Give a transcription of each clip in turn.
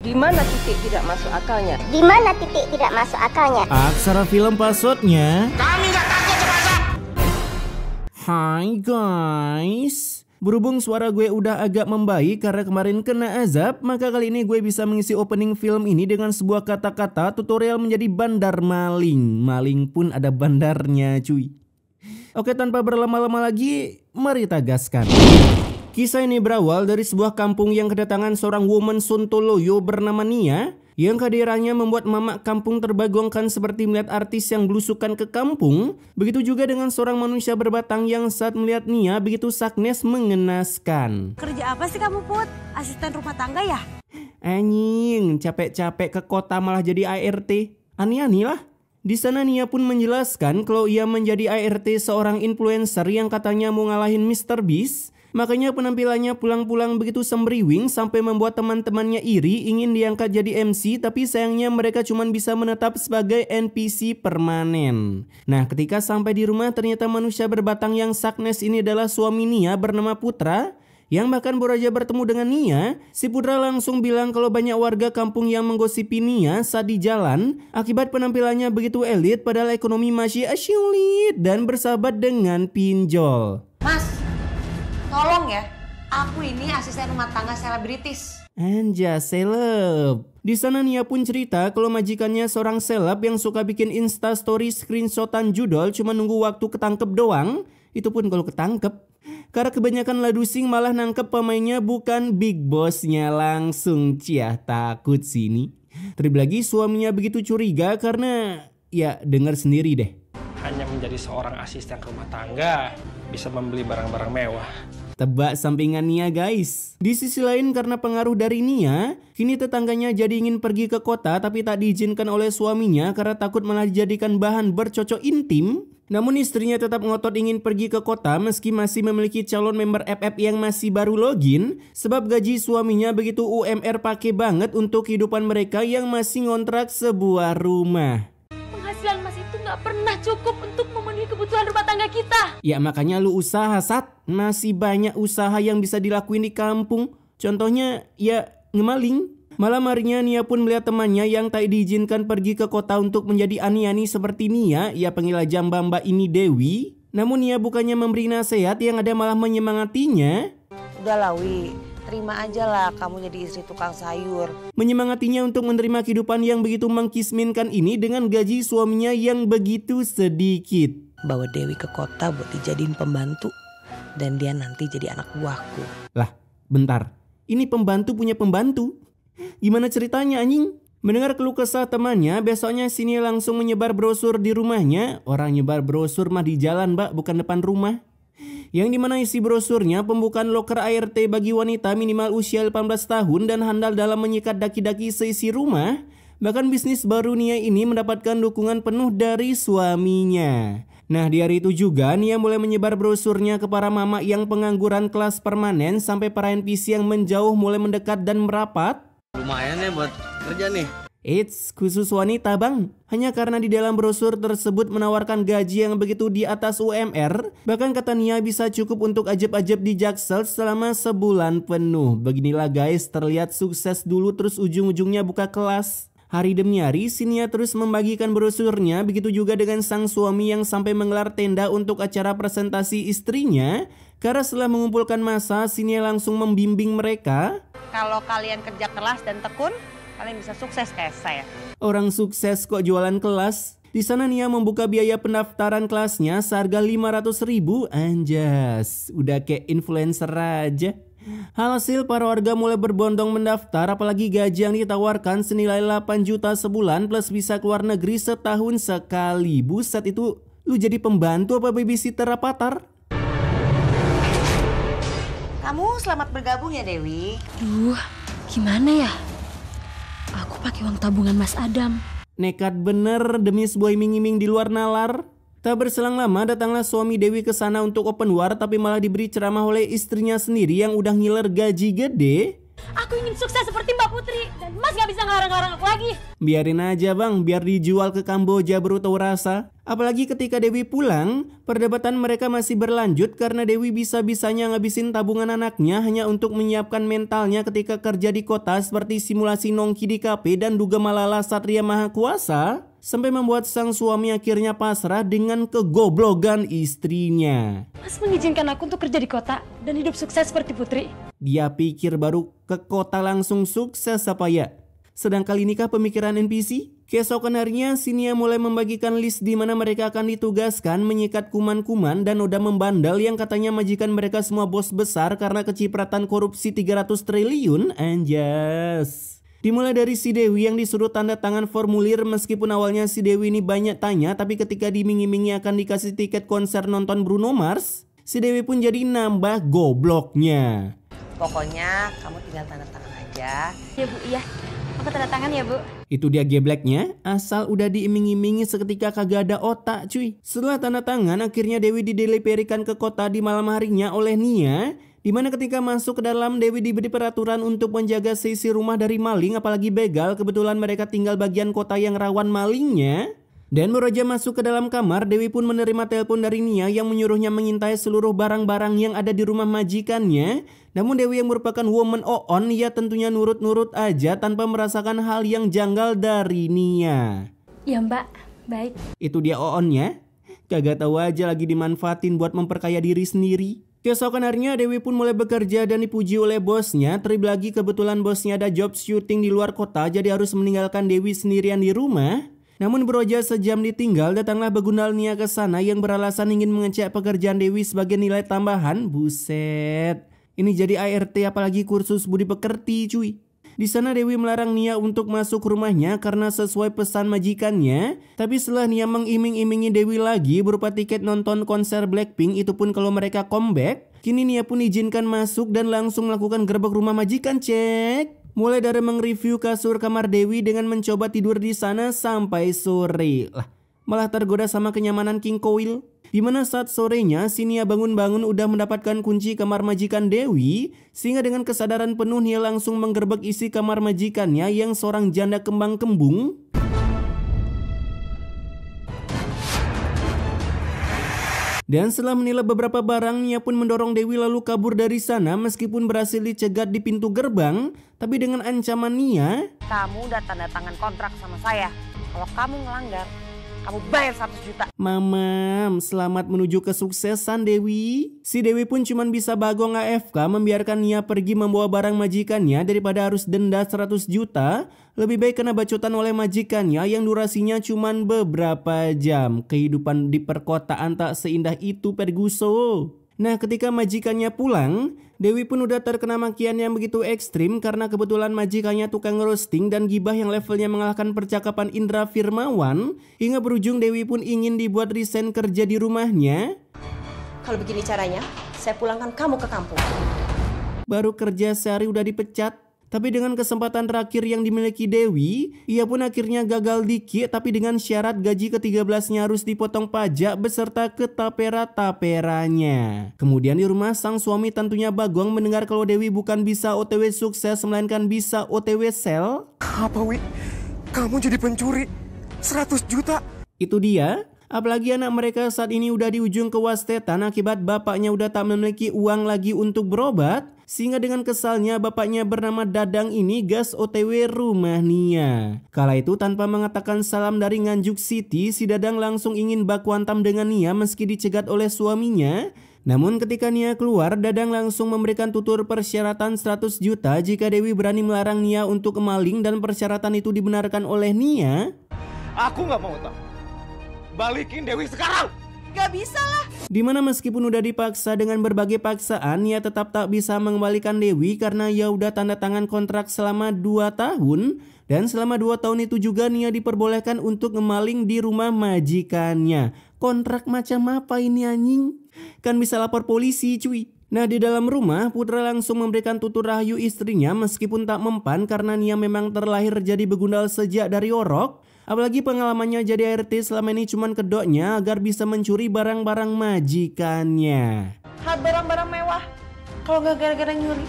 Di mana titik tidak masuk akalnya? Di mana titik tidak masuk akalnya? Aksara film passwordnya. Kami nggak takut sama azab. Hai guys. Berhubung suara gue udah agak membaik karena kemarin kena azab, maka kali ini gue bisa mengisi opening film ini dengan sebuah kata-kata tutorial menjadi bandar maling. Maling pun ada bandarnya cuy. Oke, tanpa berlama-lama lagi, mari kita gaskan. Kisah ini berawal dari sebuah kampung yang kedatangan seorang woman Sontoloyo bernama Nia, yang kehadirannya membuat mamak kampung terbagongkan seperti melihat artis yang belusukan ke kampung. Begitu juga dengan seorang manusia berbatang yang saat melihat Nia begitu saknes mengenaskan. Kerja apa sih kamu, Put? Asisten rumah tangga ya? Anjing, capek-capek ke kota malah jadi ART. Aneh-aneh lah. Di sana Nia pun menjelaskan kalau ia menjadi ART seorang influencer yang katanya mau ngalahin Mr. Beast. Makanya penampilannya pulang-pulang begitu sembriwing sampai membuat teman-temannya iri ingin diangkat jadi MC, tapi sayangnya mereka cuma bisa menetap sebagai NPC permanen. Nah, ketika sampai di rumah ternyata manusia berbatang yang saknes ini adalah suami Nia bernama Putra. Yang bahkan baru aja bertemu dengan Nia, si Putra langsung bilang kalau banyak warga kampung yang menggosipi Nia saat di jalan akibat penampilannya begitu elit padahal ekonomi masih sulit dan bersahabat dengan pinjol. Mas, tolong ya, aku ini asisten rumah tangga selebritis. Anja seleb. Di sana Nia pun cerita kalau majikannya seorang seleb yang suka bikin Insta story screenshotan judul cuma nunggu waktu ketangkep doang. Itu pun kalau ketangkep. Karena kebanyakan ladusing malah nangkep pemainnya bukan big bossnya langsung. Ciah takut sini. Terlebih lagi suaminya begitu curiga karena ya dengar sendiri deh. Hanya menjadi seorang asisten rumah tangga bisa membeli barang-barang mewah. Tebak sampingan Nia guys. Di sisi lain karena pengaruh dari Nia, kini tetangganya jadi ingin pergi ke kota tapi tak diizinkan oleh suaminya karena takut malah dijadikan bahan bercocok intim. Namun istrinya tetap ngotot ingin pergi ke kota meski masih memiliki calon member FF yang masih baru login. Sebab gaji suaminya begitu UMR pakai banget untuk kehidupan mereka yang masih ngontrak sebuah rumah. Penghasilan Mas itu nggak pernah cukup untuk memenuhi kebutuhan rumah tangga kita. Ya makanya lu usaha Sat. Masih banyak usaha yang bisa dilakuin di kampung. Contohnya ya ngemaling. Malam harinya Nia pun melihat temannya yang tak diizinkan pergi ke kota untuk menjadi ani-ani seperti Nia. Ia panggil aja mbak ini Dewi. Namun Nia bukannya memberi nasihat, yang ada malah menyemangatinya. Udah Wi, terima aja lah kamu jadi istri tukang sayur. Menyemangatinya untuk menerima kehidupan yang begitu mengkisminkan ini dengan gaji suaminya yang begitu sedikit. Bawa Dewi ke kota buat dijadiin pembantu. Dan dia nanti jadi anak buahku. Lah, bentar. Ini pembantu punya pembantu. Gimana ceritanya anjing? Mendengar keluh kesah temannya, besoknya sini langsung menyebar brosur di rumahnya. Orang nyebar brosur mah di jalan mbak, bukan depan rumah. Yang dimana isi brosurnya pembukaan loker ART bagi wanita minimal usia 18 tahun dan handal dalam menyikat daki-daki seisi rumah. Bahkan bisnis baru Nia ini mendapatkan dukungan penuh dari suaminya. Nah, di hari itu juga Nia mulai menyebar brosurnya ke para mama yang pengangguran kelas permanen sampai para NPC yang menjauh mulai mendekat dan merapat. Lumayan ya buat kerja nih. Eits, khusus wanita bang. Hanya karena di dalam brosur tersebut menawarkan gaji yang begitu di atas UMR. Bahkan kata Nia bisa cukup untuk ajab-ajab di Jaksel selama sebulan penuh. Beginilah guys, terlihat sukses dulu terus ujung-ujungnya buka kelas. Hari demi hari, Nia terus membagikan brosurnya. Begitu juga dengan sang suami yang sampai menggelar tenda untuk acara presentasi istrinya. Karena setelah mengumpulkan massa, Nia langsung membimbing mereka. Kalau kalian kerja keras dan tekun, kalian bisa sukses kayak saya. Orang sukses kok jualan kelas. Di sana Nia membuka biaya pendaftaran kelasnya seharga 500.000. Anjas, udah kayak influencer aja. Hasil para warga mulai berbondong mendaftar, apalagi gaji yang ditawarkan senilai 8 juta sebulan plus bisa keluar negeri setahun sekali. Buset, itu lu jadi pembantu apa babysitter Rapatar? Kamu selamat bergabung ya Dewi. Duh, gimana ya? Aku pakai uang tabungan Mas Adam. Nekat bener demi sebuah iming-iming di luar nalar. Tak berselang lama datanglah suami Dewi ke sana untuk open war, tapi malah diberi ceramah oleh istrinya sendiri yang udah ngiler gaji gede. Aku ingin sukses seperti Mbak Putri. Dan Mas gak bisa ngarang-ngarang aku lagi. Biarin aja bang, biar dijual ke Kamboja baru tahu rasa. Apalagi ketika Dewi pulang, perdebatan mereka masih berlanjut karena Dewi bisa-bisanya ngabisin tabungan anaknya hanya untuk menyiapkan mentalnya ketika kerja di kota seperti simulasi nongki di kafe dan duga malala Satria Maha Kuasa. Sampai membuat sang suami akhirnya pasrah dengan kegoblogan istrinya. Mas mengizinkan aku untuk kerja di kota dan hidup sukses seperti Putri. Dia pikir baru ke kota langsung sukses apa ya? Sedang kali nikah pemikiran NPC? Keesokan harinya Nia mulai membagikan list di mana mereka akan ditugaskan menyikat kuman-kuman dan noda membandel yang katanya majikan mereka semua bos besar karena kecipratan korupsi 300 triliun. Anjas. Dimulai dari si Dewi yang disuruh tanda tangan formulir meskipun awalnya si Dewi ini banyak tanya, tapi ketika dimingi-mingi akan dikasih tiket konser nonton Bruno Mars, si Dewi pun jadi nambah gobloknya. Pokoknya kamu tinggal tanda tangan aja. Ya Bu, iya. Aku tanda tangan ya Bu. Itu dia gebleknya, asal udah diiming-imingi seketika kagak ada otak cuy. Setelah tanda tangan, akhirnya Dewi dideliperikan ke kota di malam harinya oleh Nia. Dimana ketika masuk ke dalam, Dewi diberi peraturan untuk menjaga sisi rumah dari maling, apalagi begal. Kebetulan mereka tinggal bagian kota yang rawan malingnya. Dan baru aja masuk ke dalam kamar, Dewi pun menerima telepon dari Nia yang menyuruhnya mengintai seluruh barang-barang yang ada di rumah majikannya. Namun Dewi yang merupakan woman on, ya tentunya nurut-nurut aja tanpa merasakan hal yang janggal dari Nia. Ya Mbak, baik. Itu dia onnya, kagak tahu aja lagi dimanfaatin buat memperkaya diri sendiri. Keesokan harinya Dewi pun mulai bekerja dan dipuji oleh bosnya. Terlebih lagi kebetulan bosnya ada job syuting di luar kota, jadi harus meninggalkan Dewi sendirian di rumah. Namun beroja sejam ditinggal, datanglah Begundal Nia ke sana yang beralasan ingin mengecek pekerjaan Dewi sebagai nilai tambahan. Buset, ini jadi ART apalagi kursus budi pekerti cuy. Di sana Dewi melarang Nia untuk masuk rumahnya karena sesuai pesan majikannya. Tapi setelah Nia mengiming-imingi Dewi lagi berupa tiket nonton konser Blackpink, itu pun kalau mereka comeback, kini Nia pun izinkan masuk dan langsung melakukan gerbek rumah majikan cek. Mulai dari mengreview kasur kamar Dewi dengan mencoba tidur di sana sampai sore. Lah, malah tergoda sama kenyamanan King Koil. Dimana saat sorenya si Nia bangun-bangun udah mendapatkan kunci kamar majikan Dewi, sehingga dengan kesadaran penuh Nia langsung menggerbek isi kamar majikannya yang seorang janda kembang kembung. Dan setelah menilai beberapa barang, Nia pun mendorong Dewi lalu kabur dari sana meskipun berhasil dicegat di pintu gerbang. Tapi dengan ancaman Nia, Kamu udah tanda tangan kontrak sama saya. Kalau kamu ngelanggar, kamu bayar 100 juta. Mamam, selamat menuju kesuksesan Dewi. Si Dewi pun cuma bisa bagong AFK membiarkan Nia pergi membawa barang majikannya daripada harus denda 100 juta. Lebih baik kena bacotan oleh majikannya yang durasinya cuma beberapa jam. Kehidupan di perkotaan tak seindah itu Perguso. Nah ketika majikannya pulang, Dewi pun udah terkena makian yang begitu ekstrim karena kebetulan majikannya tukang roasting dan gibah yang levelnya mengalahkan percakapan Indra Firmawan. Hingga berujung Dewi pun ingin dibuat resign kerja di rumahnya. Kalau begini caranya, saya pulangkan kamu ke kampung. Baru kerja sehari udah dipecat. Tapi dengan kesempatan terakhir yang dimiliki Dewi, ia pun akhirnya gagal dikit tapi dengan syarat gaji ke-13-nya harus dipotong pajak beserta ketapera-taperanya. Kemudian di rumah sang suami tentunya Bagong mendengar kalau Dewi bukan bisa OTW sukses melainkan bisa OTW sel. Apa Wi? Kamu jadi pencuri 100 juta? Itu dia. Apalagi anak mereka saat ini udah di ujung kewastetan akibat bapaknya udah tak memiliki uang lagi untuk berobat. Sehingga dengan kesalnya bapaknya bernama Dadang ini gas OTW rumah Nia. Kala itu tanpa mengatakan salam dari Nganjuk City, si Dadang langsung ingin baku hantam dengan Nia meski dicegat oleh suaminya. Namun ketika Nia keluar, Dadang langsung memberikan tutur persyaratan 100 juta jika Dewi berani melarang Nia untuk kemaling dan persyaratan itu dibenarkan oleh Nia. Aku gak mau tahu. Balikin Dewi sekarang. Gak bisa lah. Dimana meskipun udah dipaksa dengan berbagai paksaan, Nia tetap tak bisa mengembalikan Dewi karena ia udah tanda tangan kontrak selama 2 tahun. Dan selama 2 tahun itu juga Nia diperbolehkan untuk ngemaling di rumah majikannya. Kontrak macam apa ini anjing? Kan bisa lapor polisi cuy. Nah di dalam rumah Putra langsung memberikan tutur rahayu istrinya meskipun tak mempan karena Nia memang terlahir jadi begundal sejak dari orok. Apalagi pengalamannya jadi ART selama ini cuman kedoknya agar bisa mencuri barang-barang majikannya. Barang-barang mewah. Kalau nggak gara-gara nyuri.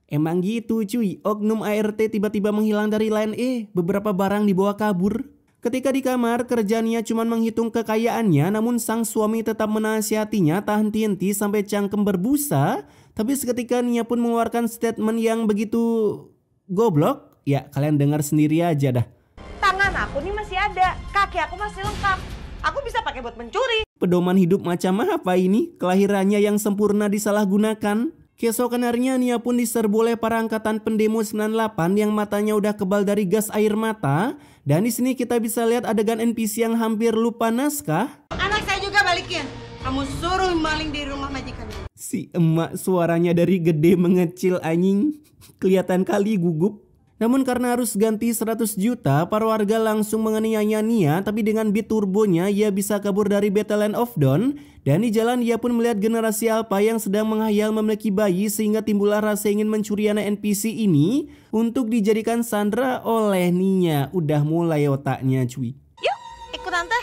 Emang gitu cuy, oknum ART tiba-tiba menghilang dari Line E, beberapa barang dibawa kabur. Ketika di kamar, kerja Nia cuma menghitung kekayaannya, namun sang suami tetap menasihatinya tak henti-henti sampai cangkem berbusa. Tapi seketika Nia pun mengeluarkan statement yang begitu goblok. Ya, kalian dengar sendiri aja dah. Tangan aku nih masih ada, kaki aku masih lengkap. Aku bisa pakai buat mencuri. Pedoman hidup macam apa ini? Kelahirannya yang sempurna disalahgunakan. Keesokan harinya Nia pun diserbu oleh para angkatan pendemo 98 yang matanya udah kebal dari gas air mata. Dan di sini kita bisa lihat adegan NPC yang hampir lupa naskah. Anak saya juga balikin. Kamu suruh maling di rumah majikan. Si emak suaranya dari gede mengecil anjing. Kelihatan kali gugup. Namun karena harus ganti 100 juta, para warga langsung menganiaya Nia. Tapi dengan beat turbonya ia bisa kabur dari Battleland of Dawn. Dan di jalan ia pun melihat generasi Alpha yang sedang menghayal memiliki bayi. Sehingga timbullah rasa ingin mencuri anak NPC ini untuk dijadikan sandera oleh Nia. Udah mulai otaknya cuy. Yuk ikut tante.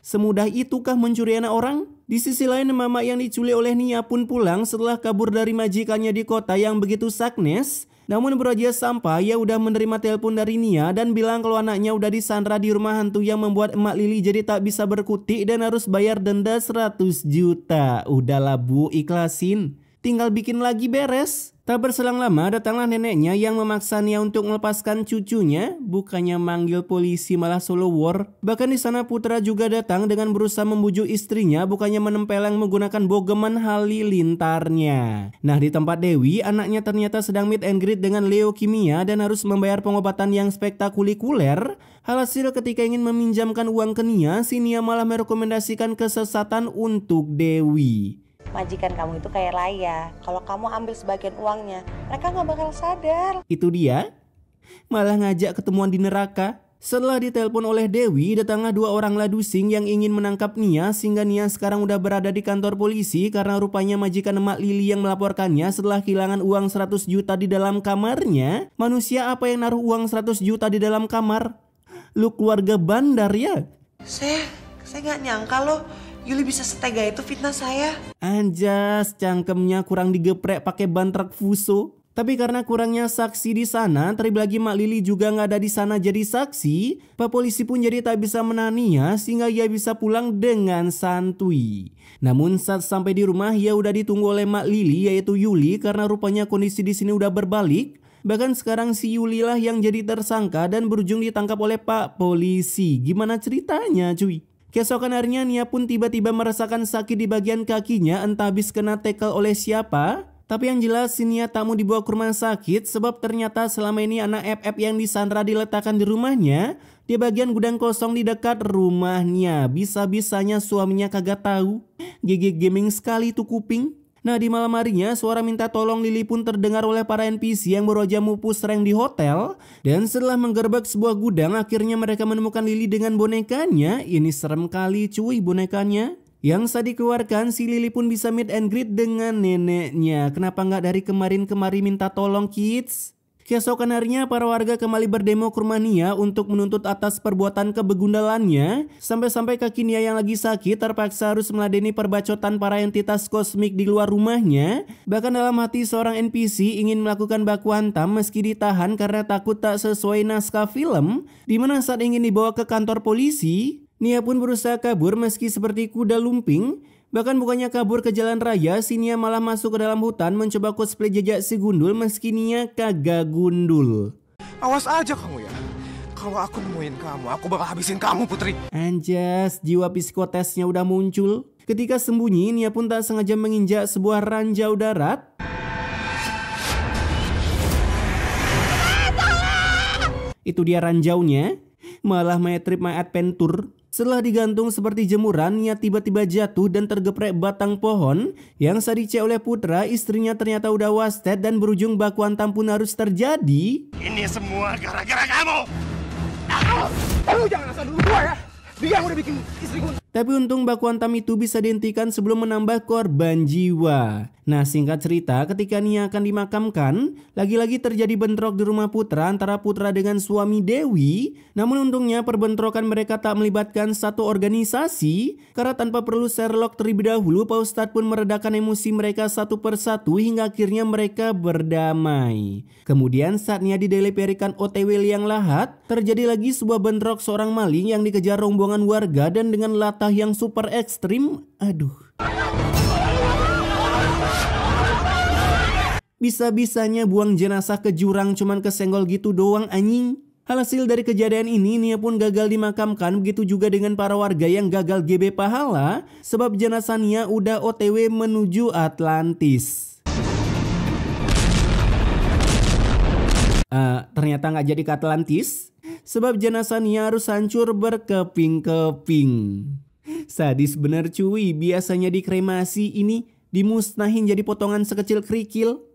Semudah itukah mencuri anak orang? Di sisi lain, mama yang diculik oleh Nia pun pulang setelah kabur dari majikannya di kota yang begitu saknes. Namun beroja sampai ia udah menerima telepon dari Nia dan bilang kalau anaknya udah disandra di rumah hantu yang membuat emak Lili jadi tak bisa berkutik dan harus bayar denda 100 juta. Udahlah bu, ikhlasin. Tinggal bikin lagi beres. Tak berselang lama datanglah neneknya yang memaksa Nia untuk melepaskan cucunya. Bukannya manggil polisi malah solo war. Bahkan di sana Putra juga datang dengan berusaha membujuk istrinya. Bukannya menempeleng menggunakan bogeman halilintarnya. Nah di tempat Dewi, anaknya ternyata sedang meet and greet dengan leukemia dan harus membayar pengobatan yang spektakuler. Alhasil ketika ingin meminjamkan uang ke Nia, si Nia malah merekomendasikan kesesatan untuk Dewi. Majikan kamu itu kayak raya. Kalau kamu ambil sebagian uangnya, mereka gak bakal sadar. Itu dia, malah ngajak ketemuan di neraka. Setelah ditelepon oleh Dewi, datanglah dua orang ladusing yang ingin menangkap Nia. Sehingga Nia sekarang udah berada di kantor polisi karena rupanya majikan emak Lili yang melaporkannya setelah kehilangan uang 100 juta di dalam kamarnya. Manusia apa yang naruh uang 100 juta di dalam kamar? Lu keluarga bandar ya? Saya gak nyangka loh Yuli bisa setega itu fitnah saya. Anjas, cangkemnya kurang digeprek pakai ban truk fuso. Tapi karena kurangnya saksi di sana, terlebih lagi Mak Lili juga nggak ada di sana jadi saksi, Pak polisi pun jadi tak bisa menahan Nia sehingga ia bisa pulang dengan santuy. Namun saat sampai di rumah, ia udah ditunggu oleh Mak Lili yaitu Yuli karena rupanya kondisi di sini udah berbalik. Bahkan sekarang si Yuli lah yang jadi tersangka dan berujung ditangkap oleh Pak polisi. Gimana ceritanya cuy? Keesokan harinya Nia pun tiba-tiba merasakan sakit di bagian kakinya, entah habis kena tackle oleh siapa. Tapi yang jelas si Nia tak mau dibawa ke rumah sakit sebab ternyata selama ini anak FF yang disandra diletakkan di rumahnya di bagian gudang kosong di dekat rumahnya. Bisa-bisanya suaminya kagak tahu. GG gaming sekali tuh kuping. Nah di malam harinya suara minta tolong Lili pun terdengar oleh para NPC yang beroja mupus rank di hotel. Dan setelah menggerebek sebuah gudang akhirnya mereka menemukan Lili dengan bonekanya. Ini serem kali cuy bonekanya. Yang saat dikeluarkan si Lili pun bisa meet and greet dengan neneknya. Kenapa nggak dari kemarin-kemarin minta tolong kids? Keesokan harinya para warga kembali berdemo ke rumah Nia untuk menuntut atas perbuatan kebegundalannya. Sampai-sampai kaki Nia yang lagi sakit terpaksa harus meladeni perbacotan para entitas kosmik di luar rumahnya. Bahkan dalam hati seorang NPC ingin melakukan baku hantam meski ditahan karena takut tak sesuai naskah film. Dimana saat ingin dibawa ke kantor polisi, Nia pun berusaha kabur meski seperti kuda lumping. Bahkan bukannya kabur ke jalan raya, si Nia malah masuk ke dalam hutan mencoba cosplay jejak si gundul meski Nia kagak gundul. Awas aja kamu ya. Kalau aku nemuin kamu, aku bakal habisin kamu Putri. Anjas, jiwa psikotesnya udah muncul. Ketika sembunyi, Nia pun tak sengaja menginjak sebuah ranjau darat. Itu dia ranjaunya. Malah my trip my adventure. Setelah digantung seperti jemuran, Nia tiba-tiba jatuh dan tergeprek batang pohon. Yang saat dicek oleh Putra, istrinya ternyata udah wasted dan berujung baku hantam pun harus terjadi. Ini semua gara-gara kamu. Kamu jangan asal dulu gua ya. Dia yang udah bikin istriku. Tapi untung baku hantam itu bisa dihentikan sebelum menambah korban jiwa. Nah, singkat cerita, ketika Nia akan dimakamkan, lagi-lagi terjadi bentrok di rumah Putra antara Putra dengan suami Dewi. Namun untungnya perbentrokan mereka tak melibatkan satu organisasi, karena tanpa perlu Sherlock terlebih dahulu, Pak Ustadz pun meredakan emosi mereka satu persatu hingga akhirnya mereka berdamai. Kemudian saat Nia dideleperikan OTW liang lahat, terjadi lagi sebuah bentrok seorang maling yang dikejar rombongan warga dan dengan latah yang super ekstrim. Aduh. Bisa-bisanya buang jenazah ke jurang cuman kesenggol gitu doang anjing. Hasil dari kejadian ini, Nia pun gagal dimakamkan, begitu juga dengan para warga yang gagal GB pahala sebab jenazah Nia udah OTW menuju Atlantis. Ternyata nggak jadi ke Atlantis sebab jenazah Nia harus hancur berkeping-keping. Sadis bener cuy, biasanya dikremasi ini dimusnahin jadi potongan sekecil kerikil.